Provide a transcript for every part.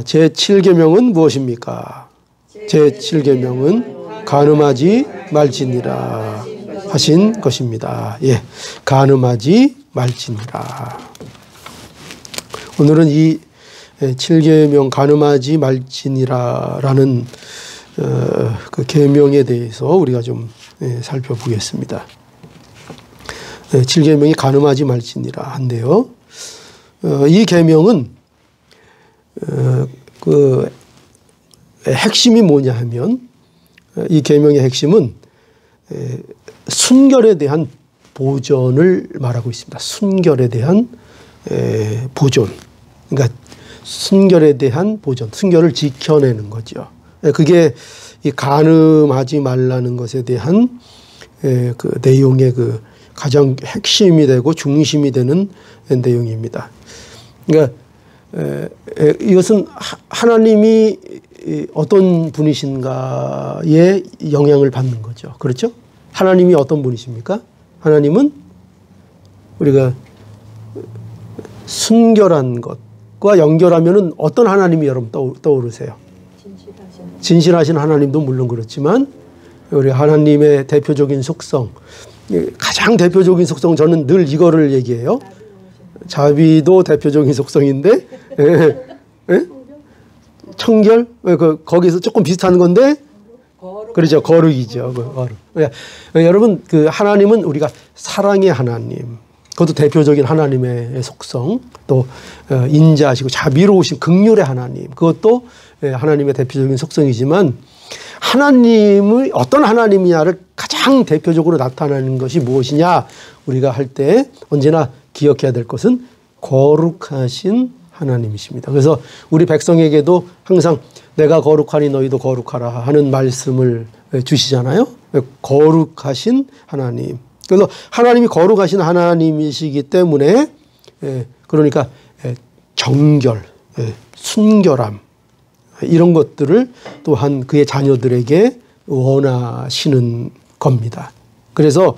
제7계명은 무엇입니까? 제7계명은 간음하지 말지니라 하신 것입니다. 예, 간음하지 말지니라. 오늘은 이 7계명 간음하지 말지니라라는 그 계명에 대해서 우리가 좀 살펴보겠습니다. 7계명이 간음하지 말지니라 한데요. 이 계명은 그 핵심이 뭐냐 하면 이 계명의 핵심은 순결에 대한 보존을 말하고 있습니다. 순결에 대한 보존. 그러니까 순결에 대한 보존, 순결을 지켜내는 거죠. 그게 이 간음하지 말라는 것에 대한 그 내용의 그 가장 핵심이 되고 중심이 되는 내용입니다. 그러니까 이것은 하나님이 어떤 분이신가에 영향을 받는 거죠. 그렇죠? 하나님이 어떤 분이십니까? 하나님은 우리가 순결한 것과 연결하면은 어떤 하나님이 여러분 떠오르세요? 진실하신 하나님도 물론 그렇지만 우리 하나님의 대표적인 속성, 가장 대표적인 속성 저는 늘 이거를 얘기해요. 자비도 대표적인 속성인데 청결? 거기서 조금 비슷한 건데 그렇죠. 거룩이죠. 거룩. 여러분 그 하나님은 우리가 사랑의 하나님, 그것도 대표적인 하나님의 속성, 또 인자하시고 자비로우신 긍휼의 하나님, 그것도 하나님의 대표적인 속성이지만 하나님의 어떤 하나님이냐를 가장 대표적으로 나타나는 것이 무엇이냐 우리가 할 때 언제나 기억해야 될 것은 거룩하신 하나님이십니다. 그래서 우리 백성에게도 항상 내가 거룩하니 너희도 거룩하라 하는 말씀을 주시잖아요. 거룩하신 하나님. 그래서 하나님이 거룩하신 하나님이시기 때문에 그러니까 정결, 순결함 이런 것들을 또한 그의 자녀들에게 원하시는 겁니다. 그래서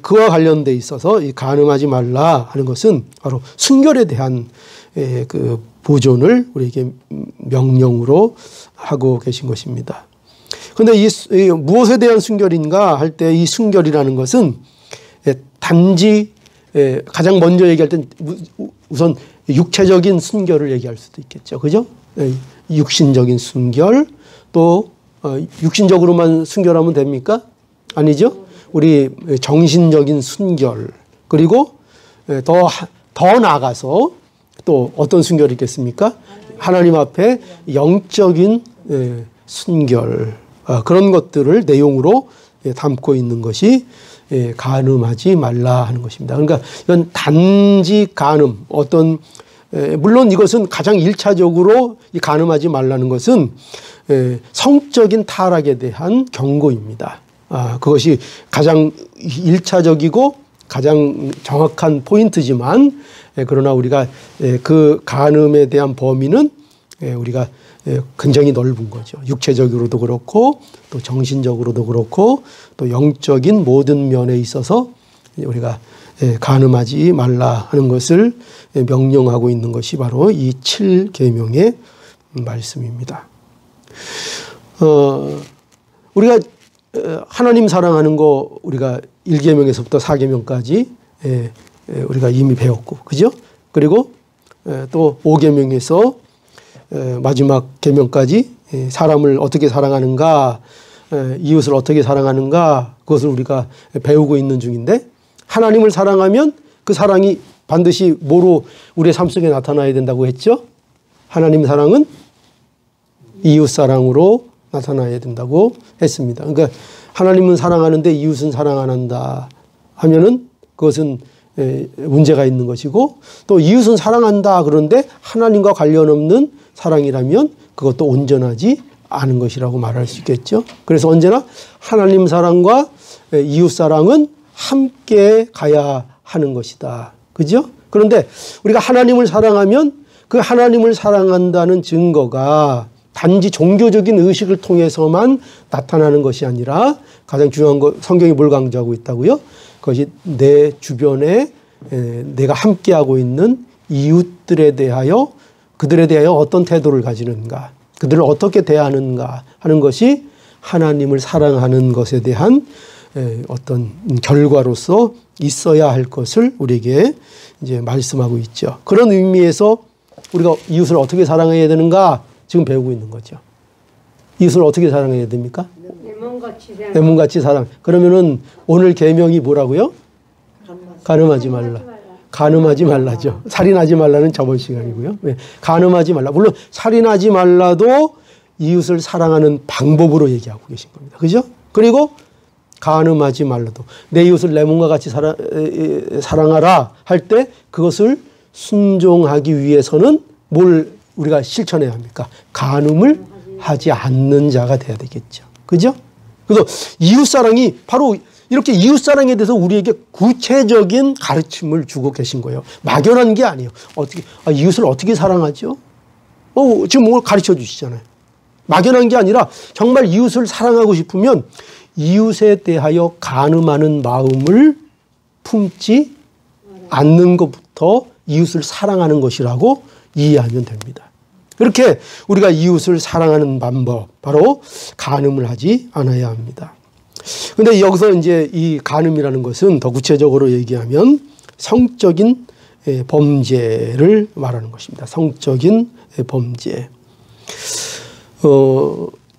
그와 관련돼 있어서 이 간음하지 말라 하는 것은 바로 순결에 대한 그 보존을 우리에게 명령으로 하고 계신 것입니다. 그런데 이 무엇에 대한 순결인가 할 때 이 순결이라는 것은 단지 가장 먼저 얘기할 땐 우선 육체적인 순결을 얘기할 수도 있겠죠. 그죠? 육신적인 순결, 또 육신적으로만 순결하면 됩니까? 아니죠. 우리 정신적인 순결, 그리고 더 나아가서 또 어떤 순결이 있겠습니까? 하나님 앞에 영적인 순결, 그런 것들을 내용으로 담고 있는 것이 간음하지 말라 하는 것입니다. 그러니까 이건 단지 간음, 물론 이것은 가장 1차적으로 이 간음하지 말라는 것은 성적인 타락에 대한 경고입니다. 그것이 가장 1차적이고 가장 정확한 포인트지만 그러나 우리가 그 간음에 대한 범위는 우리가 굉장히 넓은 거죠. 육체적으로도 그렇고 또 정신적으로도 그렇고 또 영적인 모든 면에 있어서 우리가 간음하지 말라 하는 것을 명령하고 있는 것이 바로 이 7계명의 말씀입니다. 우리가 하나님 사랑하는 거 우리가 1계명에서부터 4계명까지 우리가 이미 배웠고, 그죠? 그리고 또 5계명에서 마지막 계명까지 사람을 어떻게 사랑하는가, 이웃을 어떻게 사랑하는가, 그것을 우리가 배우고 있는 중인데, 하나님을 사랑하면 그 사랑이 반드시 뭐로 우리의 삶 속에 나타나야 된다고 했죠? 하나님 사랑은 이웃 사랑으로 나타나야 된다고 했습니다. 그러니까 하나님은 사랑하는데 이웃은 사랑 안 한다 하면은 그것은 문제가 있는 것이고, 또 이웃은 사랑한다 그런데 하나님과 관련 없는 사랑이라면 그것도 온전하지 않은 것이라고 말할 수 있겠죠. 그래서 언제나 하나님 사랑과 이웃 사랑은 함께 가야 하는 것이다. 그죠? 그런데 우리가 하나님을 사랑하면 그 하나님을 사랑한다는 증거가 단지 종교적인 의식을 통해서만 나타나는 것이 아니라 가장 중요한 거, 성경이 뭘 강조하고 있다고요? 그것이 내 주변에 내가 함께하고 있는 이웃들에 대하여 그들에 대하여 어떤 태도를 가지는가, 그들을 어떻게 대하는가 하는 것이 하나님을 사랑하는 것에 대한 어떤 결과로서 있어야 할 것을 우리에게 이제 말씀하고 있죠. 그런 의미에서 우리가 이웃을 어떻게 사랑해야 되는가 지금 배우고 있는 거죠. 이웃을 어떻게 사랑해야 됩니까? 내 몸같이 사랑. 그러면은 오늘 계명이 뭐라고요? 간음하지 말라. 간음하지 말라죠. 살인하지 말라는 저번 시간이고요. 네. 간음하지 말라. 물론 살인하지 말라도 이웃을 사랑하는 방법으로 얘기하고 계신 겁니다. 그죠? 그리고 간음하지 말라도 내 이웃을 내 몸과 같이 사랑하라 할 때 그것을 순종하기 위해서는 뭘 우리가 실천해야 합니까? 간음을 하지 않는 자가 돼야 되겠죠. 그죠? 그래서 이웃사랑이 바로 이렇게 이웃사랑에 대해서 우리에게 구체적인 가르침을 주고 계신 거예요. 막연한 게 아니에요. 어떻게, 이웃을 어떻게 사랑하죠? 지금 뭘 가르쳐 주시잖아요. 막연한 게 아니라 정말 이웃을 사랑하고 싶으면 이웃에 대하여 간음하는 마음을 품지 않는 것부터 이웃을 사랑하는 것이라고 이해하면 됩니다. 그렇게 우리가 이웃을 사랑하는 방법, 바로 간음을 하지 않아야 합니다. 근데 여기서 이제 이 간음이라는 것은 더 구체적으로 얘기하면 성적인 범죄를 말하는 것입니다. 성적인 범죄.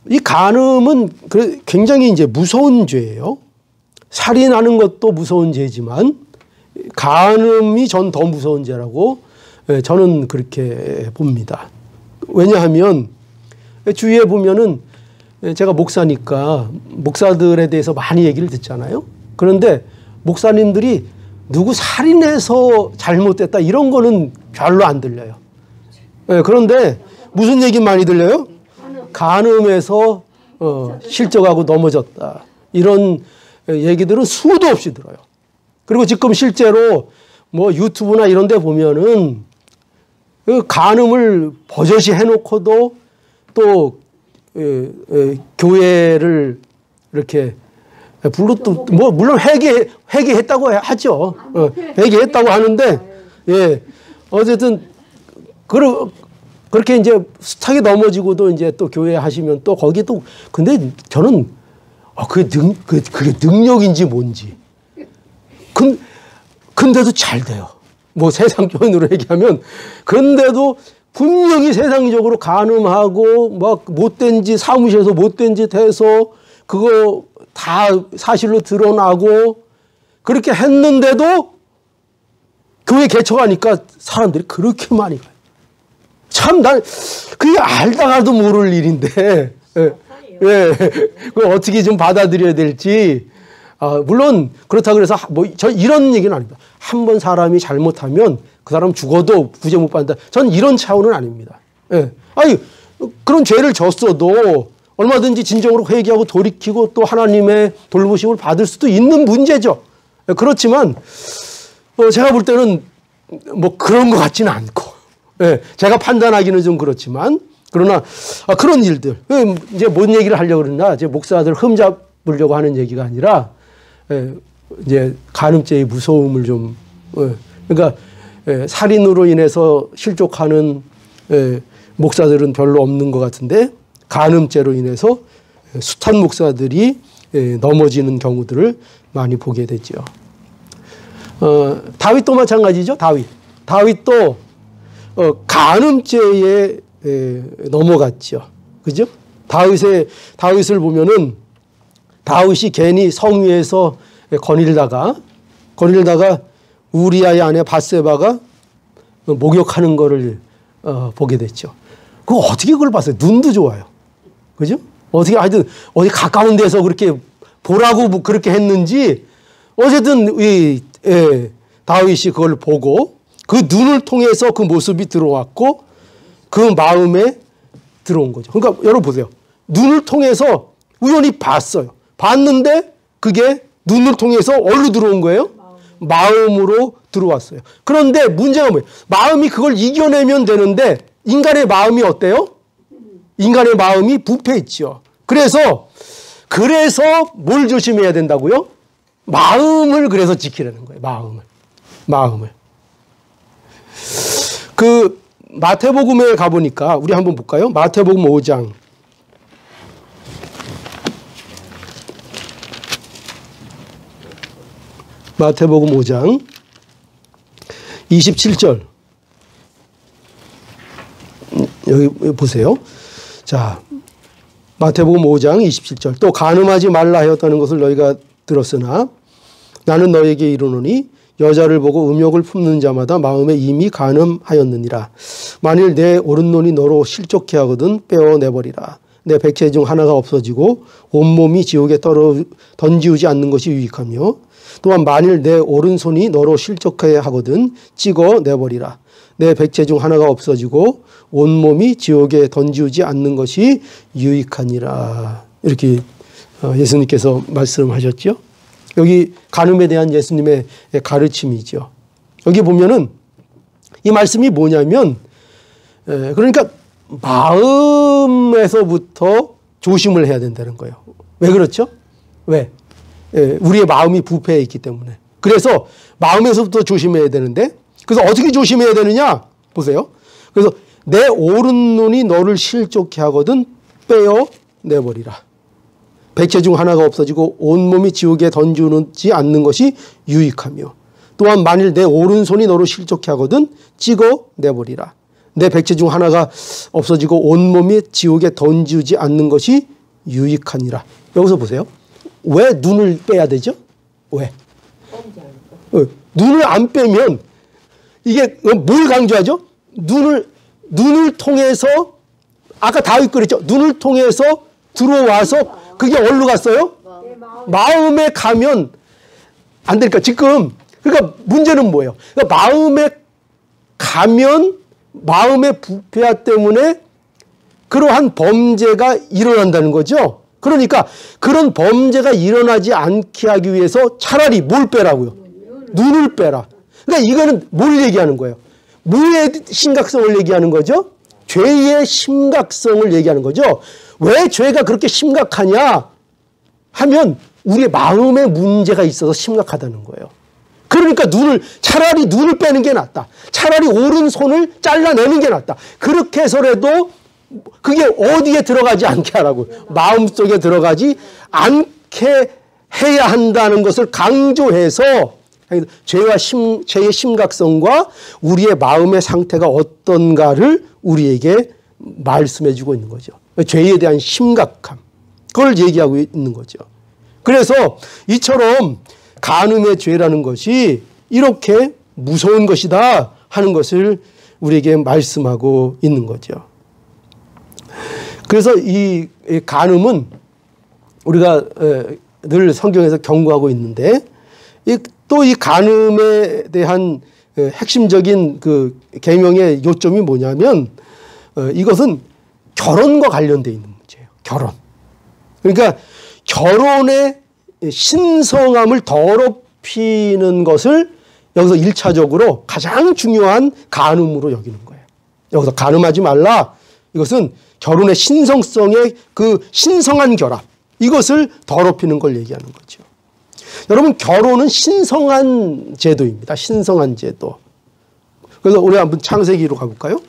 이 간음은 굉장히 이제 무서운 죄예요. 살인하는 것도 무서운 죄지만 간음이 전 더 무서운 죄라고 저는 그렇게 봅니다. 왜냐하면 주위에 보면은 제가 목사니까 목사들에 대해서 많이 얘기를 듣잖아요. 그런데 목사님들이 누구 살인해서 잘못됐다 이런 거는 별로 안 들려요. 그런데 무슨 얘기 많이 들려요? 간음해서 실족하고 넘어졌다. 이런 얘기들은 수도 없이 들어요. 그리고 지금 실제로 뭐 유튜브나 이런 데 보면은 간음을 버젓이 해놓고도 또 교회를 이렇게 또 뭐 물론 회개했다고 하죠. 회개했다고 하는데 어쨌든 그렇게 이제 숱하게 넘어지고도 이제 또 교회 하시면 또 거기 또 근데 저는 그게 능력인지 뭔지 근데도 잘 돼요. 뭐 세상 표현으로 얘기하면 근데도 분명히 세상적으로 간음하고 막 못된 짓 사무실에서 못된 짓 해서 그거 다 사실로 드러나고 그렇게 했는데도 교회 개척하니까 사람들이 그렇게 많이 가요. 참 난 그게 알다가도 모를 일인데 그걸 어떻게 좀 받아들여야 될지 물론 그렇다고 해서 뭐 저 이런 얘기는 아닙니다. 한 번 사람이 잘못하면 그 사람 죽어도 구제 못 받는다. 전 이런 차원은 아닙니다. 아니 그런 죄를 졌어도 얼마든지 진정으로 회개하고 돌이키고 또 하나님의 돌보심을 받을 수도 있는 문제죠. 그렇지만 제가 볼 때는 뭐 그런 것 같지는 않고 제가 판단하기는 좀 그렇지만 그러나 그런 일들 이제 뭔 얘기를 하려고 그러나 이제 목사들 흠잡으려고 하는 얘기가 아니라 이제 간음죄의 무서움을 좀 그러니까 살인으로 인해서 실족하는 목사들은 별로 없는 것 같은데 간음죄로 인해서 숱한 목사들이 넘어지는 경우들을 많이 보게 되죠. 다윗도 마찬가지죠. 다윗도 간음죄에 넘어갔죠. 그죠? 다윗을 보면은 다윗이 괜히 성 위에서 거닐다가 우리아의 아내 밧세바가 목욕하는 거를 보게 됐죠. 그거 어떻게 그걸 봤어요? 눈도 좋아요. 그죠? 어떻게 하여튼 어디 가까운 데서 그렇게 보라고 그렇게 했는지 어쨌든 다윗이 그걸 보고 그 눈을 통해서 그 모습이 들어왔고 그 마음에 들어온 거죠. 그러니까 여러분 보세요. 눈을 통해서 우연히 봤어요. 봤는데 그게 눈을 통해서 어디로 들어온 거예요? 마음으로 들어왔어요. 그런데 문제가 뭐예요? 마음이 그걸 이겨내면 되는데 인간의 마음이 어때요? 인간의 마음이 부패했죠. 그래서 뭘 조심해야 된다고요? 마음을 그래서 지키라는 거예요. 마음을. 마태복음에 가보니까 우리 한번 볼까요? 마태복음 5장. 마태복음 5장 27절. 여기 보세요. 자, 마태복음 5장 27절. 또 간음하지 말라 하였다는 것을 너희가 들었으나 나는 너희에게 이르노니 여자를 보고 음욕을 품는 자마다 마음에 이미 간음하였느니라. 만일 내 오른눈이 너로 실족해 하거든 빼어내버리라. 내 백체 중 하나가 없어지고 온몸이 지옥에 던지우지 않는 것이 유익하며 또한 만일 내 오른손이 너로 실족해 하거든 찍어내버리라. 내 백체 중 하나가 없어지고 온몸이 지옥에 던지우지 않는 것이 유익하니라. 이렇게 예수님께서 말씀하셨죠. 여기 간음에 대한 예수님의 가르침이죠. 여기 보면은 이 말씀이 뭐냐면 그러니까 마음에서부터 조심을 해야 된다는 거예요. 왜 그렇죠? 왜? 우리의 마음이 부패해 있기 때문에. 그래서 마음에서부터 조심해야 되는데 그래서 어떻게 조심해야 되느냐? 보세요. 그래서 내 오른눈이 너를 실족해 하거든 빼어내버리라. 백체 중 하나가 없어지고 온몸이 지옥에 던지지 않는 것이 유익하며 또한 만일 내 오른손이 너로 실족해 하거든 찍어내버리라. 내 백체 중 하나가 없어지고 온몸이 지옥에 던지지 않는 것이 유익하니라. 여기서 보세요. 왜 눈을 빼야 되죠? 왜? 눈을 안 빼면 이게 뭘 강조하죠? 눈을 통해서 아까 다윗 그랬죠. 눈을 통해서 들어와서 그게 어디로 갔어요? 마음에 가면 안 되니까 지금 그러니까 문제는 뭐예요? 그러니까 마음에 가면 마음의 부패화 때문에 그러한 범죄가 일어난다는 거죠. 그러니까 그런 범죄가 일어나지 않게 하기 위해서 차라리 뭘 빼라고요? 눈을 빼라. 그러니까 이거는 뭘 얘기하는 거예요? 뭐의 심각성을 얘기하는 거죠? 죄의 심각성을 얘기하는 거죠. 왜 죄가 그렇게 심각하냐 하면 우리의 마음에 문제가 있어서 심각하다는 거예요. 그러니까 차라리 눈을 빼는 게 낫다. 차라리 오른손을 잘라내는 게 낫다. 그렇게 해서라도 그게 어디에 들어가지 않게 하라고. 마음속에 들어가지 않게 해야 한다는 것을 강조해서 죄의 심각성과 우리의 마음의 상태가 어떤가를 우리에게 말씀해 주고 있는 거죠. 죄에 대한 심각함. 그걸 얘기하고 있는 거죠. 그래서 이처럼 간음의 죄라는 것이 이렇게 무서운 것이다 하는 것을 우리에게 말씀하고 있는 거죠. 그래서 이 간음은 우리가 늘 성경에서 경고하고 있는데 또 이 간음에 대한 핵심적인 그 계명의 요점이 뭐냐면 이것은 결혼과 관련되어 있는 문제예요. 결혼. 그러니까 결혼의 신성함을 더럽히는 것을 여기서 1차적으로 가장 중요한 간음으로 여기는 거예요. 여기서 간음하지 말라. 이것은 결혼의 신성성의 그 신성한 결합. 이것을 더럽히는 걸 얘기하는 거죠. 여러분 결혼은 신성한 제도입니다. 신성한 제도. 그래서 우리 한번 창세기로 가볼까요?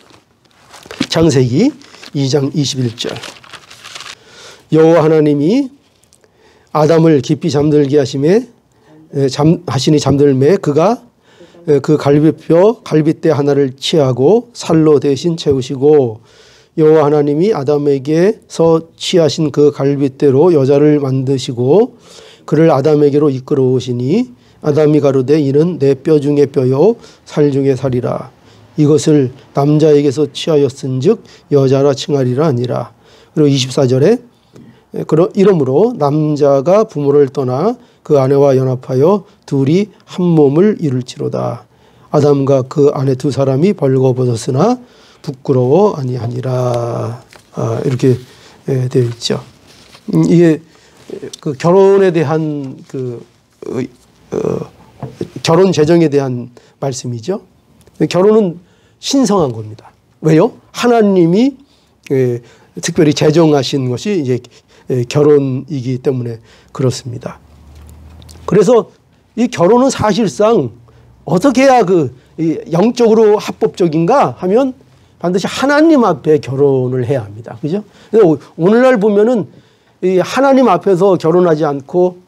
창세기 2장 21절. 여호와 하나님이 아담을 깊이 잠들게 하시니 잠들매 그가 그 갈빗대 하나를 취하고 살로 대신 채우시고 여호와 하나님이 아담에게서 취하신 그 갈빗대로 여자를 만드시고 그를 아담에게로 이끌어 오시니 아담이 가로되 이는 내 뼈 중에 뼈요 살 중에 살이라. 이것을 남자에게서 취하였은즉 여자라 칭하리라 아니라. 그리고 24절에 이러므로 남자가 부모를 떠나 그 아내와 연합하여 둘이 한 몸을 이룰지로다. 아담과 그 아내 두 사람이 벌거벗었으나 부끄러워 아니하니라. 이렇게 되어 있죠. 이게 그 결혼에 대한 결혼 제정에 대한 말씀이죠. 결혼은 신성한 겁니다. 왜요? 하나님이 특별히 제정하신 것이 이제 결혼이기 때문에 그렇습니다. 그래서 이 결혼은 사실상 어떻게 해야 영적으로 합법적인가 하면 반드시 하나님 앞에 결혼을 해야 합니다. 그죠? 오늘날 보면은 이 하나님 앞에서 결혼하지 않고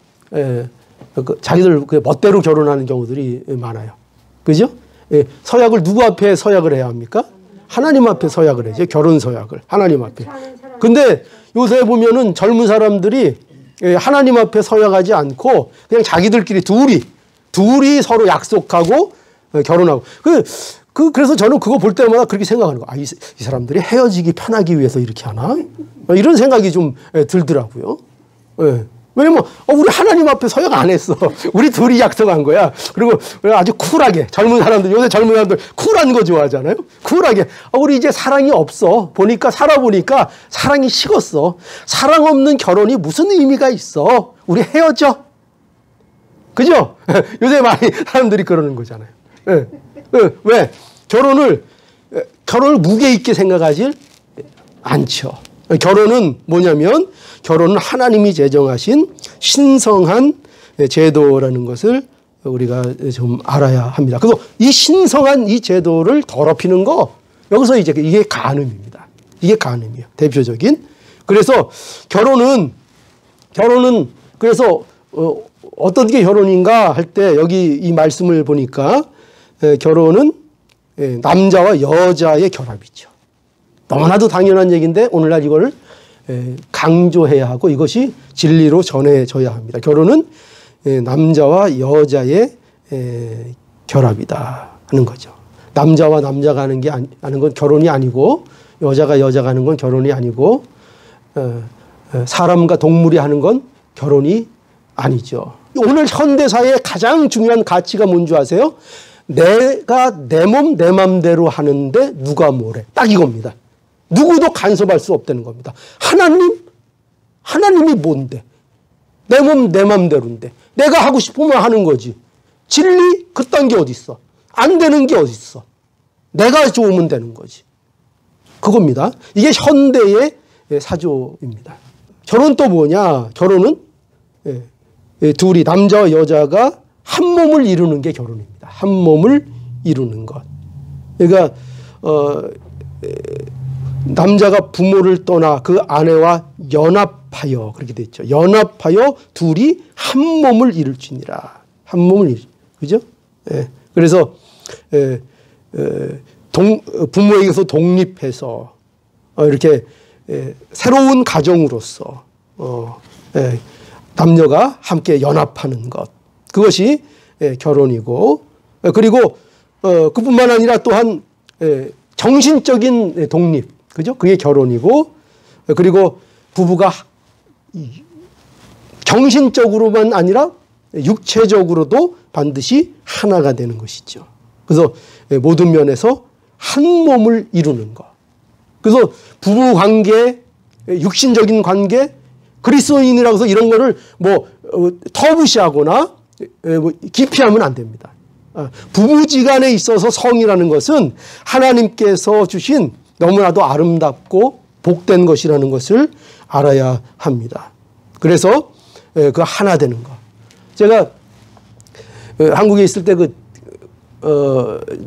자기들 멋대로 결혼하는 경우들이 많아요. 그죠? 서약을 누구 앞에 서약을 해야 합니까? 하나님 앞에 서약을 해야죠. 결혼 서약을 하나님 앞에. 근데 요새 보면은 젊은 사람들이 하나님 앞에 서약하지 않고 그냥 자기들끼리 둘이 서로 약속하고 결혼하고. 그래서 저는 그거 볼 때마다 그렇게 생각하는 거예요. 이 사람들이 헤어지기 편하기 위해서 이렇게 하나? 이런 생각이 좀 들더라고요. 왜냐면 우리 하나님 앞에 서약 안 했어. 우리 둘이 약속한 거야. 그리고 아주 쿨하게 요새 젊은 사람들 쿨한 거 좋아하잖아요. 쿨하게 우리 이제 사랑이 없어. 살아보니까 사랑이 식었어. 사랑 없는 결혼이 무슨 의미가 있어. 우리 헤어져. 그죠? 요새 많이 사람들이 그러는 거잖아요. 왜? 결혼을 무게 있게 생각하지 않죠. 결혼은 뭐냐면 결혼은 하나님이 제정하신 신성한 제도라는 것을 우리가 좀 알아야 합니다. 그래서 이 신성한 이 제도를 더럽히는 거 여기서 이제 이게 간음입니다. 이게 간음이에요. 대표적인. 그래서 결혼은 그래서 어떤 게 결혼인가 할 때 여기 이 말씀을 보니까 결혼은 남자와 여자의 결합이죠. 너무나도 당연한 얘기인데 오늘날 이걸 강조해야 하고 이것이 진리로 전해져야 합니다. 결혼은 남자와 여자의 결합이다 하는 거죠. 남자와 남자가 하는 건 결혼이 아니고 여자가 여자가 하는 건 결혼이 아니고 사람과 동물이 하는 건 결혼이 아니죠. 오늘 현대사의 가장 중요한 가치가 뭔지 아세요? 내가 내 몸 내 맘대로 하는데 누가 뭐래. 딱 이겁니다. 누구도 간섭할 수 없다는 겁니다. 하나님이 뭔데? 내 몸 내 맘대로인데 내가 하고 싶으면 하는 거지. 진리 그딴 게 어디 있어? 안 되는 게 어디 있어? 내가 좋으면 되는 거지. 그겁니다. 이게 현대의 사조입니다. 결혼 또 뭐냐? 결혼은 둘이 남자와 여자가 한 몸을 이루는 게 결혼입니다. 한 몸을 이루는 것. 그러니까 남자가 부모를 떠나 그 아내와 연합하여 그렇게 돼 있죠. 연합하여 둘이 한 몸을 이룰지니라. 한 몸을 그죠? 그래서 부모에게서 독립해서 이렇게 새로운 가정으로서 남녀가 함께 연합하는 것. 그것이 결혼이고 그리고 그뿐만 아니라 또한 정신적인 독립. 그죠? 그게 결혼이고 그리고 부부가 정신적으로만 아니라 육체적으로도 반드시 하나가 되는 것이죠. 그래서 모든 면에서 한 몸을 이루는 것. 그래서 부부 관계, 육신적인 관계, 그리스도인이라고 해서 이런 거를 터부시하거나 기피하면 안 됩니다. 부부지간에 있어서 성이라는 것은 하나님께서 주신 너무나도 아름답고 복된 것이라는 것을 알아야 합니다. 그래서 그 하나 되는 것. 제가 한국에 있을 때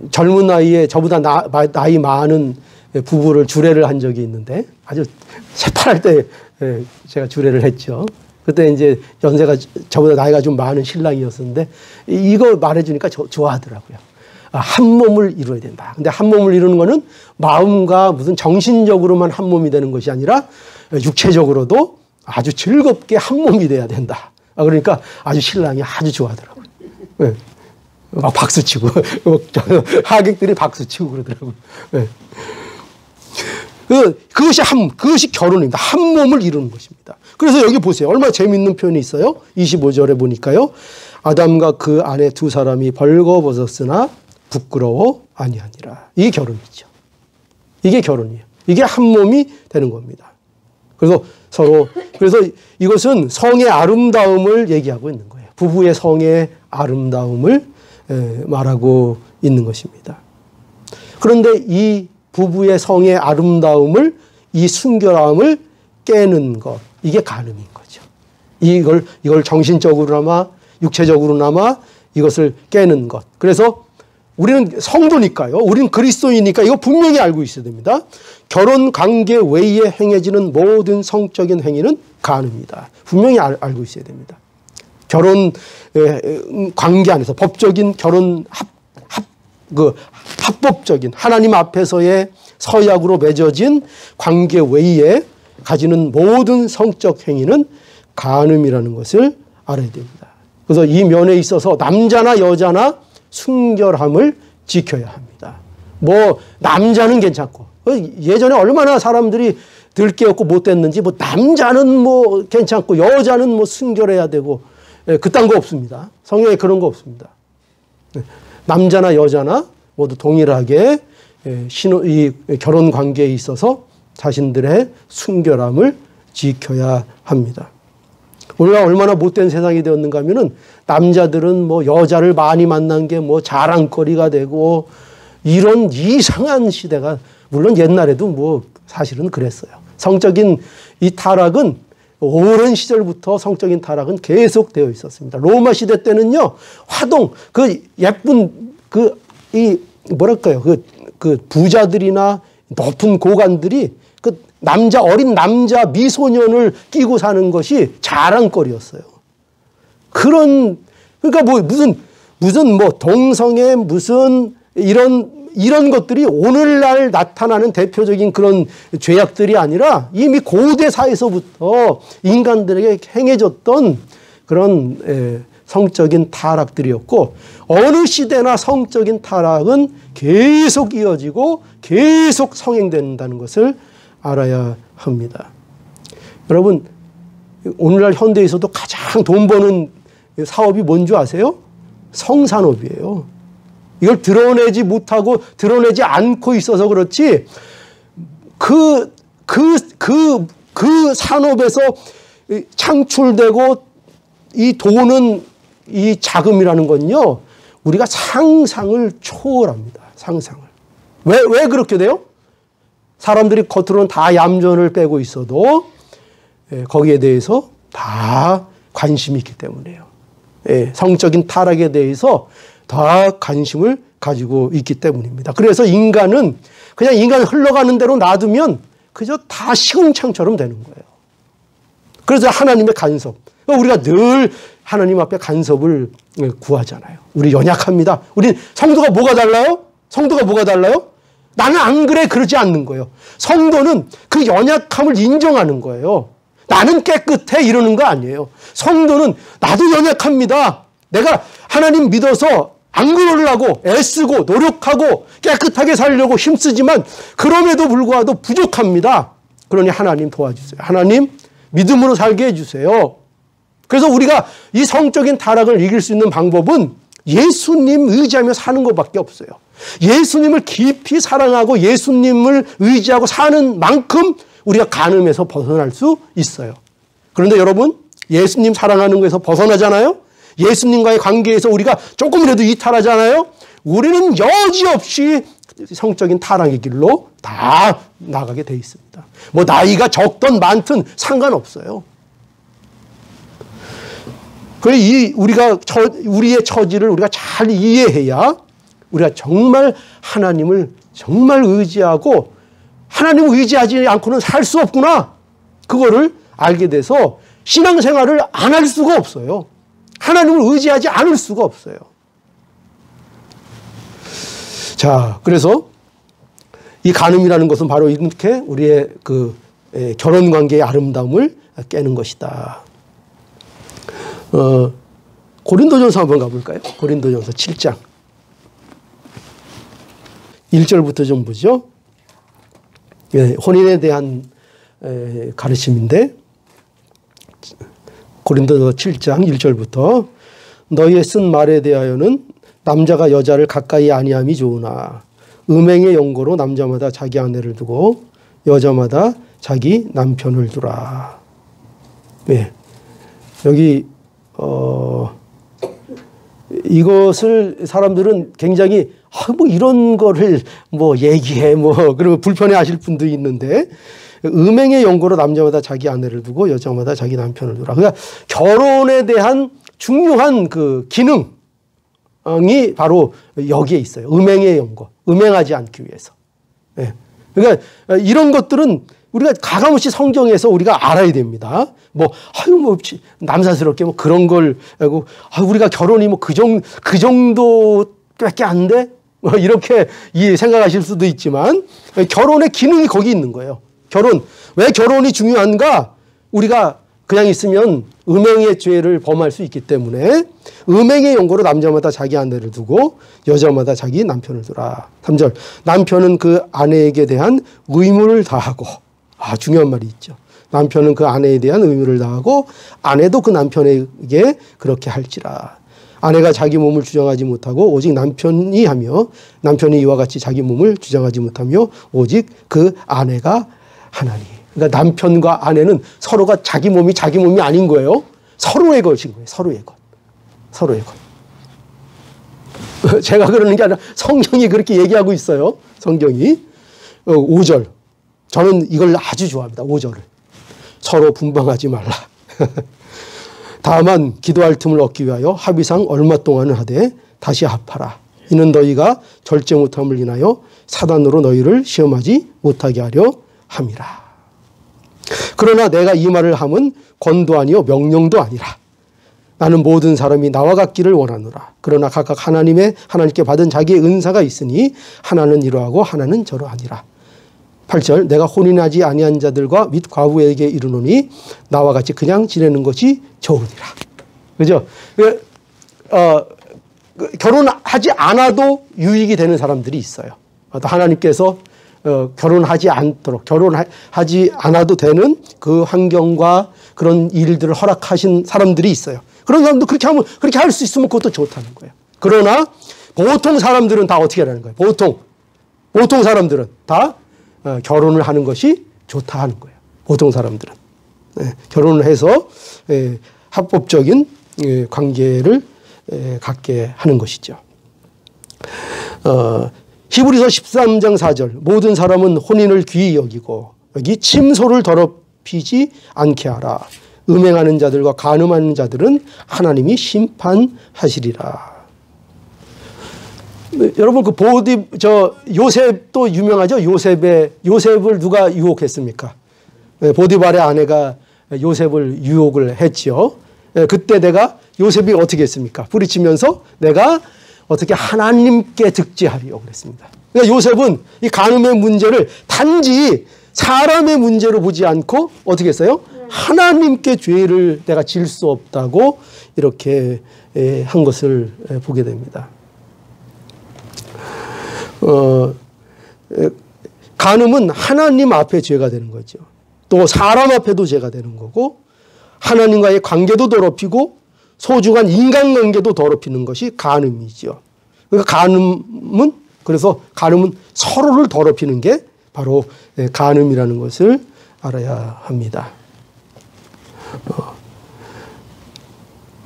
젊은 나이에 저보다 나이 많은 부부를 주례를 한 적이 있는데 아주 새파랄 때 제가 주례를 했죠. 그때 이제 연세가 저보다 나이가 좀 많은 신랑이었었는데 이거 말해주니까 좋아하더라고요. 한 몸을 이루어야 된다. 근데 한 몸을 이루는 거는 마음과 무슨 정신적으로만 한 몸이 되는 것이 아니라 육체적으로도 아주 즐겁게 한 몸이 돼야 된다. 그러니까 아주 신랑이 아주 좋아하더라고요. 막 박수치고 하객들이 박수치고 그러더라고요. 그것이 결혼입니다. 한 몸을 이루는 것입니다. 그래서 여기 보세요. 얼마나 재미있는 표현이 있어요. 25절에 보니까요. 아담과 그 아내 두 사람이 벌거벗었으나 부끄러워 아니하니라. 이게 결혼이죠. 이게 결혼이에요. 이게 한 몸이 되는 겁니다. 그래서 이것은 성의 아름다움을 얘기하고 있는 거예요. 부부의 성의 아름다움을 말하고 있는 것입니다. 그런데 이 부부의 성의 아름다움을, 이 순결함을 깨는 것, 이게 간음인 거죠. 이걸 정신적으로나마 육체적으로나마 이것을 깨는 것. 그래서 우리는 성도니까요. 우리는 그리스도이니까 이거 분명히 알고 있어야 됩니다. 결혼 관계 외에 행해지는 모든 성적인 행위는 간음이다. 분명히 알고 있어야 됩니다. 결혼 관계 안에서 법적인 결혼 합법적인 하나님 앞에서의 서약으로 맺어진 관계 외에 가지는 모든 성적 행위는 간음이라는 것을 알아야 됩니다. 그래서 이 면에 있어서 남자나 여자나 순결함을 지켜야 합니다. 뭐 남자는 괜찮고 예전에 얼마나 사람들이 들깨었고 못됐는지 뭐 남자는 뭐 괜찮고 여자는 뭐 순결해야 되고 그딴 거 없습니다. 성경에 그런 거 없습니다. 남자나 여자나 모두 동일하게 이 결혼 관계에 있어서 자신들의 순결함을 지켜야 합니다. 우리가 얼마나 못된 세상이 되었는가 하면은 남자들은 뭐 여자를 많이 만난 게 뭐 자랑거리가 되고 이런 이상한 시대가 물론 옛날에도 뭐 사실은 그랬어요. 성적인 이 타락은 오랜 시절부터 성적인 타락은 계속 되어 있었습니다. 로마 시대 때는요, 화동, 그 예쁜 뭐랄까요, 그 부자들이나 높은 고관들이 그 어린 남자 미소년을 끼고 사는 것이 자랑거리였어요. 그러니까 뭐 무슨 뭐 동성애 무슨 이런 것들이 오늘날 나타나는 대표적인 그런 죄악들이 아니라 이미 고대사에서부터 인간들에게 행해졌던 그런 성적인 타락들이었고, 어느 시대나 성적인 타락은 계속 이어지고 계속 성행된다는 것을 알아야 합니다. 여러분, 오늘날 현대에서도 가장 돈 버는 사업이 뭔지 아세요? 성산업이에요. 이걸 드러내지 못하고 드러내지 않고 있어서 그렇지, 그 산업에서 창출되고 이 돈은, 이 자금이라는 건요, 우리가 상상을 초월합니다. 상상을. 왜 그렇게 돼요? 사람들이 겉으로는 다 얌전을 빼고 있어도 거기에 대해서 다 관심이 있기 때문이에요. 성적인 타락에 대해서 다 관심을 가지고 있기 때문입니다. 그래서 인간은 그냥 인간 흘러가는 대로 놔두면 그저 다 시궁창처럼 되는 거예요. 그래서 하나님의 간섭. 우리가 늘 하나님 앞에 간섭을 구하잖아요. 우리 연약합니다. 우리 성도가 뭐가 달라요? 성도가 뭐가 달라요? 나는 안 그래, 그러지 않는 거예요. 성도는 그 연약함을 인정하는 거예요. 나는 깨끗해 이러는 거 아니에요. 성도는 나도 연약합니다. 내가 하나님 믿어서 안 그러려고 애쓰고 노력하고 깨끗하게 살려고 힘쓰지만 그럼에도 불구하고 부족합니다. 그러니 하나님 도와주세요. 하나님 믿음으로 살게 해주세요. 그래서 우리가 이 성적인 타락을 이길 수 있는 방법은 예수님 의지하며 사는 것밖에 없어요. 예수님을 깊이 사랑하고 예수님을 의지하고 사는 만큼 우리가 간음에서 벗어날 수 있어요. 그런데 여러분, 예수님 사랑하는 거에서 벗어나잖아요. 예수님과의 관계에서 우리가 조금이라도 이탈하잖아요. 우리는 여지없이 성적인 타락의 길로 다 나가게 돼 있습니다. 뭐 나이가 적든 많든 상관없어요. 우리의 처지를 우리가 잘 이해해야 우리가 정말 하나님을 정말 의지하고 하나님을 의지하지 않고는 살 수 없구나. 그거를 알게 돼서 신앙생활을 안 할 수가 없어요. 하나님을 의지하지 않을 수가 없어요. 자, 그래서 이 간음이라는 것은 바로 이렇게 우리의 결혼 관계의 아름다움을 깨는 것이다. 고린도전서 한번 가볼까요? 고린도전서 7장 1절부터 좀 보죠. 혼인에 대한 가르침인데, 고린도전서 7장 1절부터 너희의 쓴 말에 대하여는 남자가 여자를 가까이 아니함이 좋으나 음행의 연고로 남자마다 자기 아내를 두고 여자마다 자기 남편을 두라. 네. 여기 이것을 사람들은 굉장히 뭐 이런 거를 뭐 얘기해 그러면 불편해 하실 분도 있는데, 음행의 연고로 남자마다 자기 아내를 두고 여자마다 자기 남편을 두라. 그러니까 결혼에 대한 중요한 그 기능, 바로 여기에 있어요. 음행의 연고. 음행하지 않기 위해서. 예. 그러니까 이런 것들은 우리가 가감없이 성경에서 우리가 알아야 됩니다. 남사스럽게 그런 걸, 우리가 결혼이 그 정도밖에 안 돼? 이렇게 생각하실 수도 있지만, 결혼의 기능이 거기 있는 거예요. 왜 결혼이 중요한가? 우리가 그냥 있으면 음행의 죄를 범할 수 있기 때문에 음행의 연고로 남자마다 자기 아내를 두고 여자마다 자기 남편을 두라. 3절. 남편은 그 아내에게 대한 의무를 다하고, 중요한 말이 있죠. 남편은 그 아내에 대한 의무를 다하고 아내도 그 남편에게 그렇게 할지라. 아내가 자기 몸을 주장하지 못하고 오직 남편이 하며 남편이 이와 같이 자기 몸을 주장하지 못하며 오직 그 아내가 하나니. 그러니까 남편과 아내는 서로가 자기 몸이 아닌 거예요. 서로의 것인 거예요. 서로의 것. 제가 그러는 게 아니라 성경이 그렇게 얘기하고 있어요. 성경이. 5절. 저는 이걸 아주 좋아합니다. 5절을. 서로 분방하지 말라. 다만 기도할 틈을 얻기 위하여 합의상 얼마 동안은 하되 다시 합하라. 이는 너희가 절제 못함을 인하여 사단으로 너희를 시험하지 못하게 하려 함이라. 그러나 내가 이 말을 함은 권도 아니요 명령도 아니라. 나는 모든 사람이 나와 같기를 원하노라. 그러나 각각 하나님께 받은 자기의 은사가 있으니 하나는 이러하고 하나는 저러하니라. 8절. 내가 혼인하지 아니한 자들과 및 과부에게 이르노니 나와 같이 그냥 지내는 것이 좋으니라. 그죠? 결혼하지 않아도 유익이 되는 사람들이 있어요. 하나님께서 결혼하지 않아도 되는 그 환경과 그런 일들을 허락하신 사람들이 있어요. 그런 사람도 그렇게 할 수 있으면 그것도 좋다는 거예요. 그러나 보통 사람들은 다 어떻게 하는 거예요? 보통 사람들은 다 결혼을 하는 것이 좋다 하는 거예요. 보통 사람들은. 결혼을 해서 합법적인 관계를 갖게 하는 것이죠. 히브리서 13장 4절. 모든 사람은 혼인을 귀히 여기고 여기 침소를 더럽히지 않게 하라. 음행하는 자들과 간음하는 자들은 하나님이 심판하시리라. 여러분 요셉도 유명하죠. 요셉을 누가 유혹했습니까? 보디발의 아내가 요셉을 유혹을 했죠. 그때 요셉이 어떻게 했습니까? 부리치면서 내가 어떻게 하나님께 득지하리요 그랬습니다. 그러니까 요셉은 이 간음의 문제를 단지 사람의 문제로 보지 않고 어떻게 했어요? 하나님께 죄를 내가 질 수 없다고 이렇게 한 것을 보게 됩니다. 간음은 하나님 앞에 죄가 되는 거죠. 또 사람 앞에도 죄가 되는 거고 하나님과의 관계도 더럽히고 소중한 인간관계도 더럽히는 것이 간음이죠. 그러니까 간음은 서로를 더럽히는 게 바로 간음이라는 것을 알아야 합니다.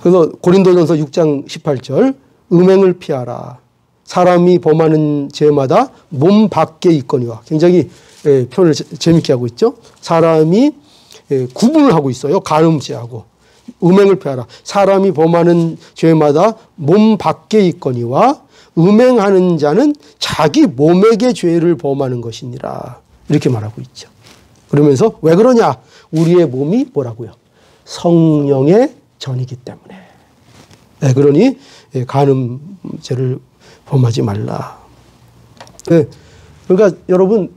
그래서 고린도전서 6장 18절 음행을 피하라. 사람이 범하는 죄마다 몸 밖에 있거니와. 굉장히 표현을 재밌게 하고 있죠. 사람이 구분을 하고 있어요. 간음죄하고 음행을 피하라. 사람이 범하는 죄마다 몸 밖에 있거니와 음행하는 자는 자기 몸에게 죄를 범하는 것이니라. 이렇게 말하고 있죠. 그러면서 왜 그러냐? 우리의 몸이 뭐라고요? 성령의 전이기 때문에. 그러니 간음죄를 범하지 말라. 그러니까 여러분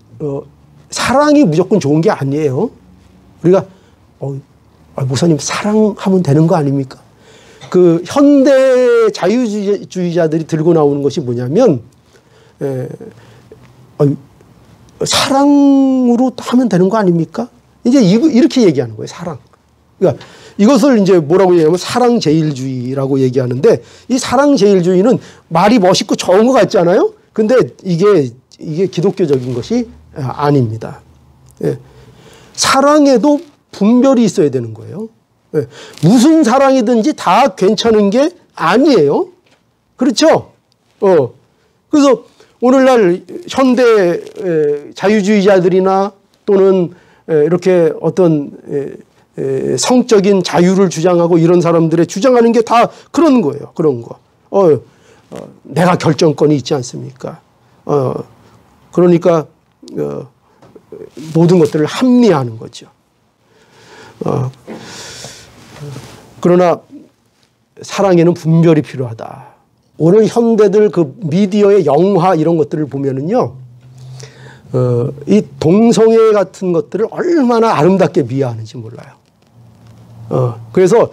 사랑이 무조건 좋은 게 아니에요. 우리가 목사님 사랑하면 되는 거 아닙니까? 그 현대 자유주의자들이 들고 나오는 것이 뭐냐면 사랑으로 하면 되는 거 아닙니까? 이제 이렇게 얘기하는 거예요. 사랑. 그러니까 이것을 이제 뭐라고 얘기하면 사랑제일주의라고 얘기하는데 이 사랑제일주의는 말이 멋있고 좋은 것 같잖아요. 근데 이게 기독교적인 것이 아닙니다. 사랑에도 분별이 있어야 되는 거예요. 무슨 사랑이든지 다 괜찮은 게 아니에요. 그렇죠? 그래서 오늘날 현대 자유주의자들이나 또는 이렇게 어떤 성적인 자유를 주장하고 이런 사람들의 주장하는 게 다 그런 거예요. 그런 거. 내가 결정권이 있지 않습니까? 그러니까 모든 것들을 합리화하는 거죠. 그러나 사랑에는 분별이 필요하다. 오늘 현대들 그 미디어의 영화 이런 것들을 보면은요, 이 동성애 같은 것들을 얼마나 아름답게 미화하는지 몰라요. 그래서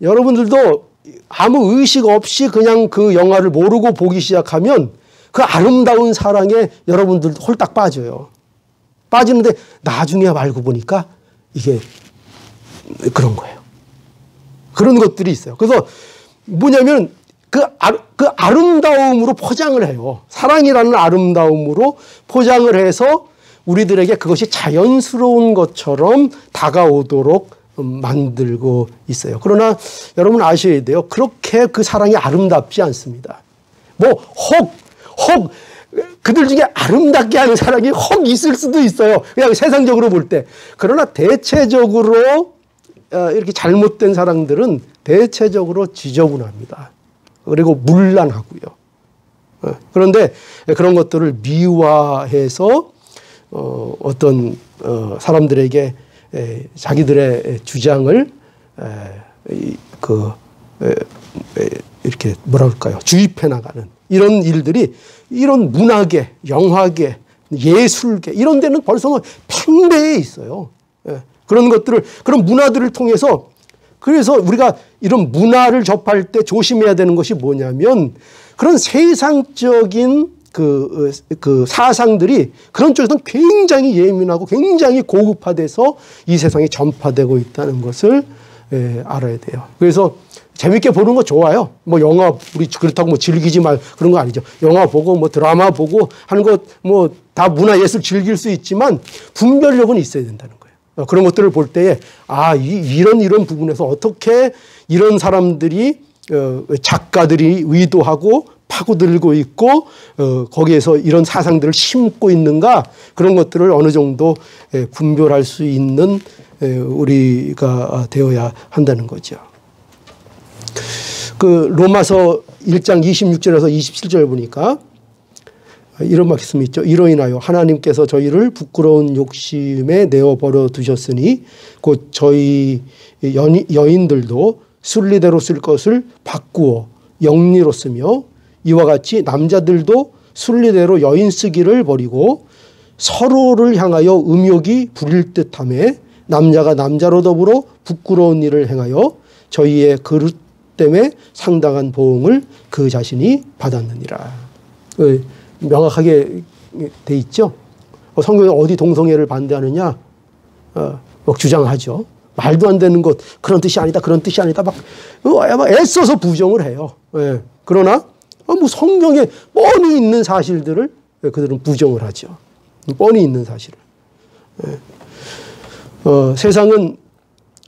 여러분들도 아무 의식 없이 그냥 그 영화를 모르고 보기 시작하면 그 아름다운 사랑에 여러분들도 홀딱 빠져요. 빠지는데 나중에 알고 보니까 이게 그런 거예요. 그런 것들이 있어요. 그래서 뭐냐면 그 아름다움으로 포장을 해요. 사랑이라는 아름다움으로 포장을 해서 우리들에게 그것이 자연스러운 것처럼 다가오도록 만들고 있어요. 그러나 여러분 아셔야 돼요. 그렇게 그 사랑이 아름답지 않습니다. 혹 그들 중에 아름답게 하는 사랑이 혹 있을 수도 있어요. 그냥 세상적으로 볼 때. 그러나 대체적으로 이렇게 잘못된 사랑들은 대체적으로 지저분합니다. 그리고 문란하고요. 그런데 그런 것들을 미화해서 어떤 사람들에게 자기들의 주장을 이렇게 뭐라 그럴까요? 주입해 나가는 이런 일들이 이런 문화계, 영화계, 예술계 이런 데는 벌써 팽배해 있어요. 그런 것들을 그런 문화들을 통해서 그래서 우리가 이런 문화를 접할 때 조심해야 되는 것이 뭐냐면 그런 세상적인 그 사상들이 그런 쪽에서는 굉장히 예민하고 굉장히 고급화돼서 이 세상에 전파되고 있다는 것을 알아야 돼요. 그래서 재밌게 보는 거 좋아요. 뭐 영화 우리 그렇다고 뭐 즐기지 말 그런 거 아니죠. 영화 보고 뭐 드라마 보고 하는 것 뭐 다 문화 예술 즐길 수 있지만 분별력은 있어야 된다는 거예요. 그런 것들을 볼 때에 이런 부분에서 어떻게 이런 사람들이 작가들이 의도하고 파고들고 있고 거기에서 이런 사상들을 심고 있는가 그런 것들을 어느 정도 분별할 수 있는 우리가 되어야 한다는 거죠. 그 로마서 1장 26절에서 27절 보니까 이런 말씀이 있죠. 이로 인하여 하나님께서 저희를 부끄러운 욕심에 내어버려 두셨으니 곧 저희 여인들도 순리대로 쓸 것을 바꾸어 영리로 쓰며 이와 같이 남자들도 순리대로 여인 쓰기를 버리고 서로를 향하여 음욕이 부릴 듯하며 남자가 남자로 더불어 부끄러운 일을 행하여 저희의 그릇 때문에 상당한 보응을 그 자신이 받았느니라. 명확하게 돼 있죠. 성경에 어디 동성애를 반대하느냐 막 주장하죠. 말도 안 되는 것 그런 뜻이 아니다 그런 뜻이 아니다 막 애써서 부정을 해요. 그러나 뭐 성경에 뻔히 있는 사실들을 그들은 부정을 하죠. 뻔히 있는 사실을.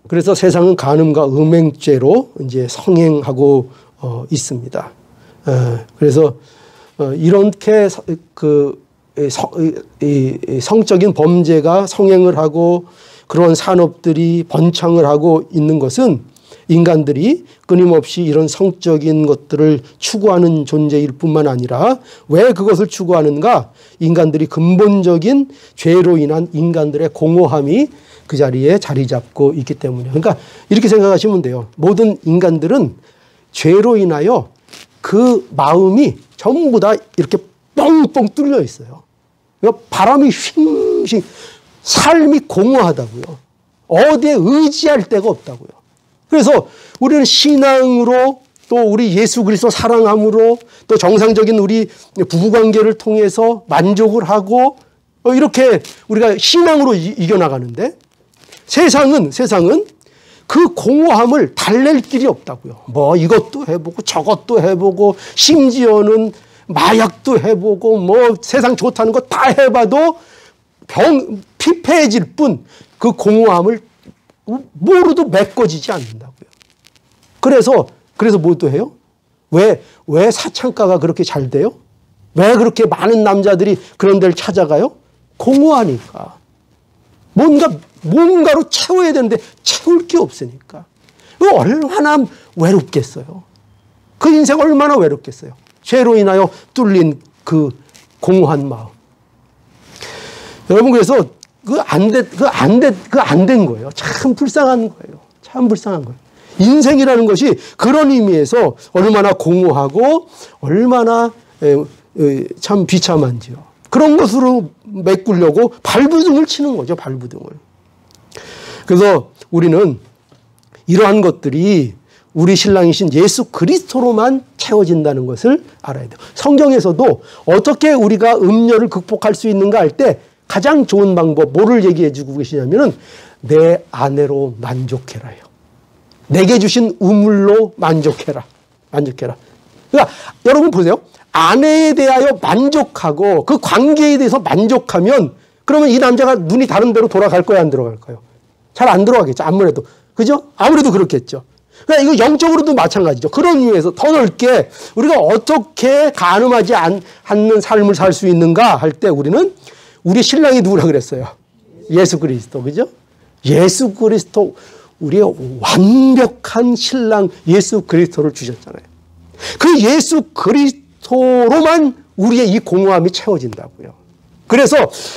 그래서 세상은 간음과 음행죄로 이제 성행하고 있습니다. 그래서 이렇게 성적인 범죄가 성행을 하고 그런 산업들이 번창을 하고 있는 것은 인간들이 끊임없이 이런 성적인 것들을 추구하는 존재일 뿐만 아니라 왜 그것을 추구하는가? 인간들이 근본적인 죄로 인한 인간들의 공허함이 그 자리에 자리 잡고 있기 때문에. 그러니까 이렇게 생각하시면 돼요. 모든 인간들은 죄로 인하여 그 마음이 전부 다 이렇게 뻥뻥 뚫려 있어요. 그러니까 바람이 휘잉 삶이 공허하다고요. 어디에 의지할 데가 없다고요. 그래서 우리는 신앙으로 또 우리 예수 그리스도 사랑함으로 또 정상적인 우리 부부관계를 통해서 만족을 하고 이렇게 우리가 신앙으로 이겨나가는데 세상은 그 공허함을 달랠 길이 없다고요. 뭐 이것도 해보고 저것도 해보고 심지어는 마약도 해보고 뭐 세상 좋다는 거 다 해봐도 피폐해질 뿐 그 공허함을 뭐로도 메꿔지지 않는다고요. 그래서 뭐도 해요? 왜 사창가가 그렇게 잘 돼요? 왜 그렇게 많은 남자들이 그런 데를 찾아가요? 공허하니까. 뭔가로 채워야 되는데 채울 게 없으니까. 얼마나 외롭겠어요. 그 인생 얼마나 외롭겠어요. 죄로 인하여 뚫린 그 공허한 마음. 여러분, 그래서 안 된 거예요. 참 불쌍한 거예요. 참 불쌍한 거예요. 인생이라는 것이 그런 의미에서 얼마나 공허하고 얼마나 참 비참한지요. 그런 것으로 메꾸려고 발부둥을 치는 거죠. 발부둥을. 그래서 우리는 이러한 것들이 우리 신랑이신 예수 그리스도로만 채워진다는 것을 알아야 돼요. 성경에서도 어떻게 우리가 음녀를 극복할 수 있는가 할 때 가장 좋은 방법, 뭐를 얘기해 주고 계시냐면은 내 아내로 만족해라요. 내게 주신 우물로 만족해라. 만족해라. 그러니까 여러분 보세요. 아내에 대하여 만족하고 그 관계에 대해서 만족하면 그러면 이 남자가 눈이 다른 데로 돌아갈 거야, 안 돌아갈까요? 잘 안 돌아가겠죠. 아무래도. 그죠? 아무래도 그렇겠죠. 그러니까 이거 영적으로도 마찬가지죠. 그런 의미에서 더 넓게 우리가 어떻게 가늠하지 않는 삶을 살 수 있는가 할 때 우리는 우리 신랑이 누구라 그랬어요? 예수 그리스도. 그죠? 예수 그리스도, 우리의 완벽한 신랑 예수 그리스도를 주셨잖아요. 그 예수 그리스도로만 우리의 이 공허함이 채워진다고요. 그래서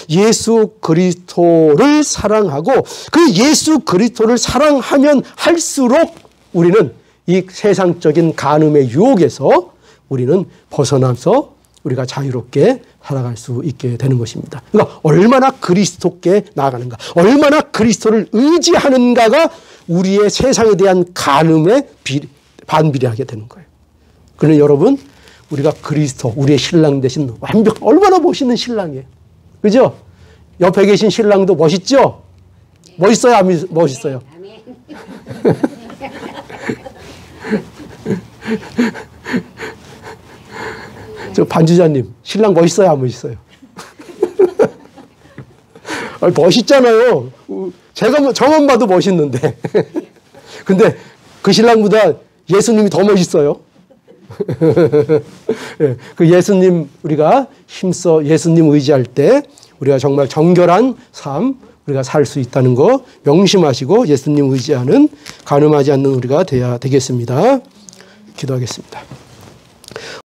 예수 그리스도를 사랑하고 그 예수 그리스도를 사랑하면 할수록 우리는 이 세상적인 간음의 유혹에서 우리는 벗어나서 우리가 자유롭게 살아갈 수 있게 되는 것입니다. 그러니까 얼마나 그리스도께 나아가는가, 얼마나 그리스도를 의지하는가가 우리의 세상에 대한 간음에 반비례하게 되는 거예요. 그러나 여러분, 우리가 그리스도, 우리의 신랑 되신 얼마나 멋있는 신랑이에요. 그죠? 옆에 계신 신랑도 멋있죠? 멋있어요? 안 멋있어요? 저 반주자님, 신랑 멋있어요? 안 멋있어요? 멋있잖아요. 저만 봐도 멋있는데. 근데 그 신랑보다 예수님이 더 멋있어요. 그 예수님, 우리가 힘써 예수님 의지할 때 우리가 정말 정결한 삶 우리가 살 수 있다는 거 명심하시고 예수님 의지하는, 간음하지 않는 우리가 되어야 되겠습니다. 기도하겠습니다.